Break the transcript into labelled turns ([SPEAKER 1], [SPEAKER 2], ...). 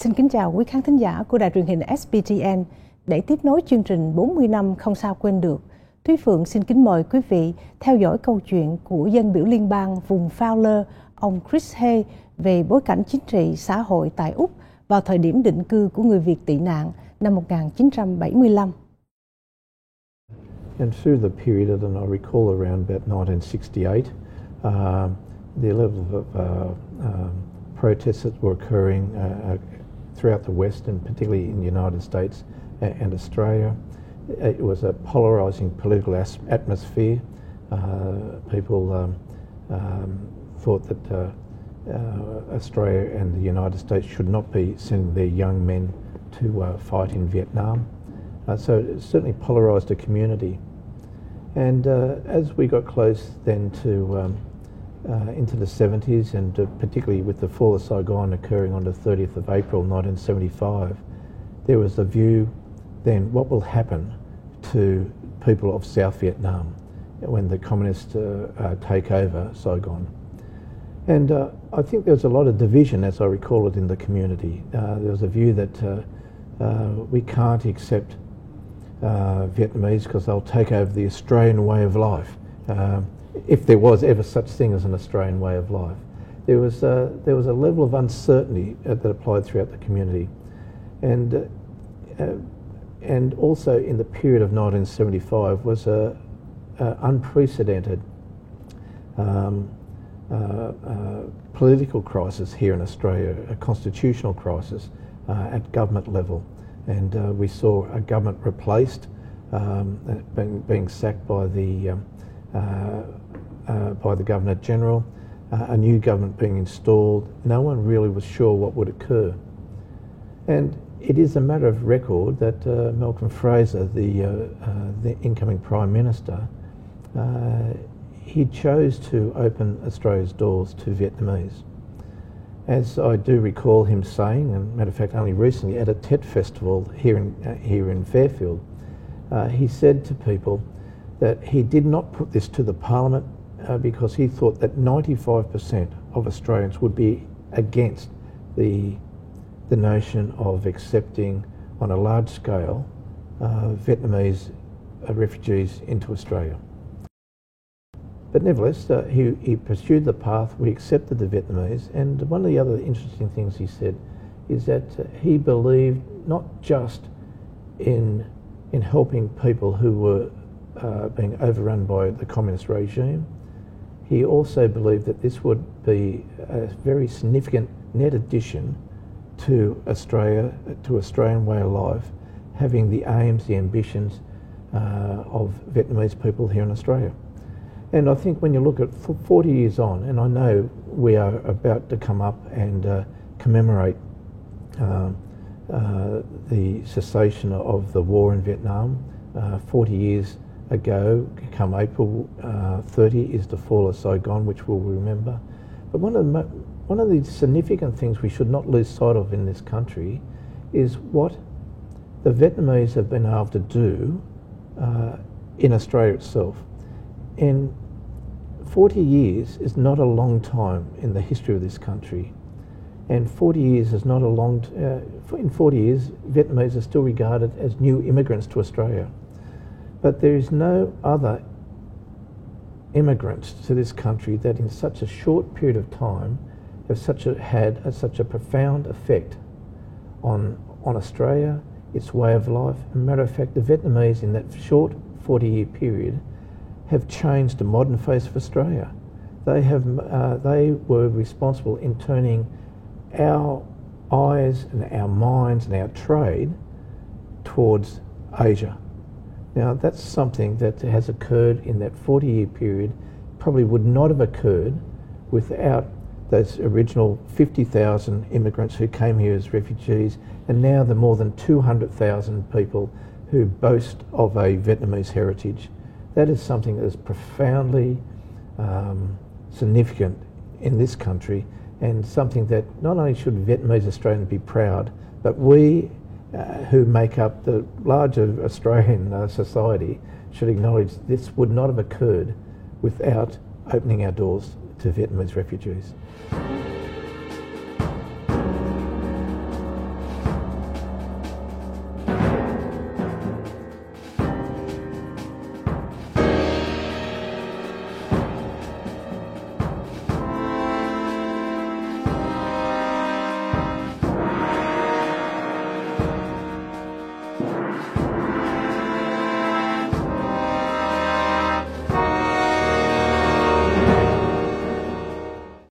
[SPEAKER 1] Xin kính chào quý khán thính giả của đài truyền hình SBTN. Để tiếp nối chương trình 40 năm không sao quên được, Thúy Phượng xin kính mời quý vị theo dõi câu chuyện của dân biểu liên bang vùng Fowler, ông Chris Hay, về bối cảnh chính trị xã hội tại Úc vào thời điểm định cư của người Việt tị nạn năm 1975.
[SPEAKER 2] And through the period, and I recall around about 1968, the level of protests that were occurring throughout the West, and particularly in the United States and Australia. It was a polarising political atmosphere. People thought that Australia and the United States should not be sending their young men to fight in Vietnam. So it certainly polarised the community. And as we got close then to into the 70s, and particularly with the fall of Saigon occurring on the 30th of April 1975, there was a view then what will happen to people of South Vietnam when the communists take over Saigon. And I think there was a lot of division, as I recall it, in the community. There was a view that we can't accept Vietnamese because they'll take over the Australian way of life. If there was ever such thing as an Australian way of life, there was a level of uncertainty that applied throughout the community, and also in the period of 1975 was a unprecedented political crisis here in Australia, a constitutional crisis at government level, and we saw a government replaced, being sacked by the Governor General, a new government being installed. No one really was sure what would occur. And it is a matter of record that Malcolm Fraser, the incoming Prime Minister, he chose to open Australia's doors to Vietnamese. As I do recall him saying, and matter of fact only recently at a Tet festival here in Fairfield, he said to people that he did not put this to the Parliament because he thought that 95% of Australians would be against the notion of accepting on a large scale Vietnamese refugees into Australia. But nevertheless, he pursued the path. We accepted the Vietnamese, and one of the other interesting things he said is that he believed not just in helping people who were being overrun by the communist regime. He also believed that this would be a very significant net addition to Australia, to Australian way of life, having the aims, the ambitions of Vietnamese people here in Australia. And I think when you look at 40 years on, and I know we are about to come up and commemorate the cessation of the war in Vietnam, 40 years ago, come April 30 is the fall of Saigon, which we'll remember. But one of the significant things we should not lose sight of in this country is what the Vietnamese have been able to do in Australia itself. And 40 years is not a long time in the history of this country. And 40 years is not a long... in 40 years, Vietnamese are still regarded as new immigrants to Australia. But there is no other immigrants to this country that in such a short period of time have had such a profound effect on Australia, its way of life. As a matter of fact, the Vietnamese in that short 40-year period have changed the modern face of Australia. They were responsible in turning our eyes and our minds and our trade towards Asia. Now that's something that has occurred in that 40-year period, probably would not have occurred without those original 50,000 immigrants who came here as refugees, and now the more than 200,000 people who boast of a Vietnamese heritage. That is something that is profoundly significant in this country, and something that not only should Vietnamese Australians be proud, but we who make up the larger Australian society should acknowledge this would not have occurred without opening our doors to Vietnamese refugees.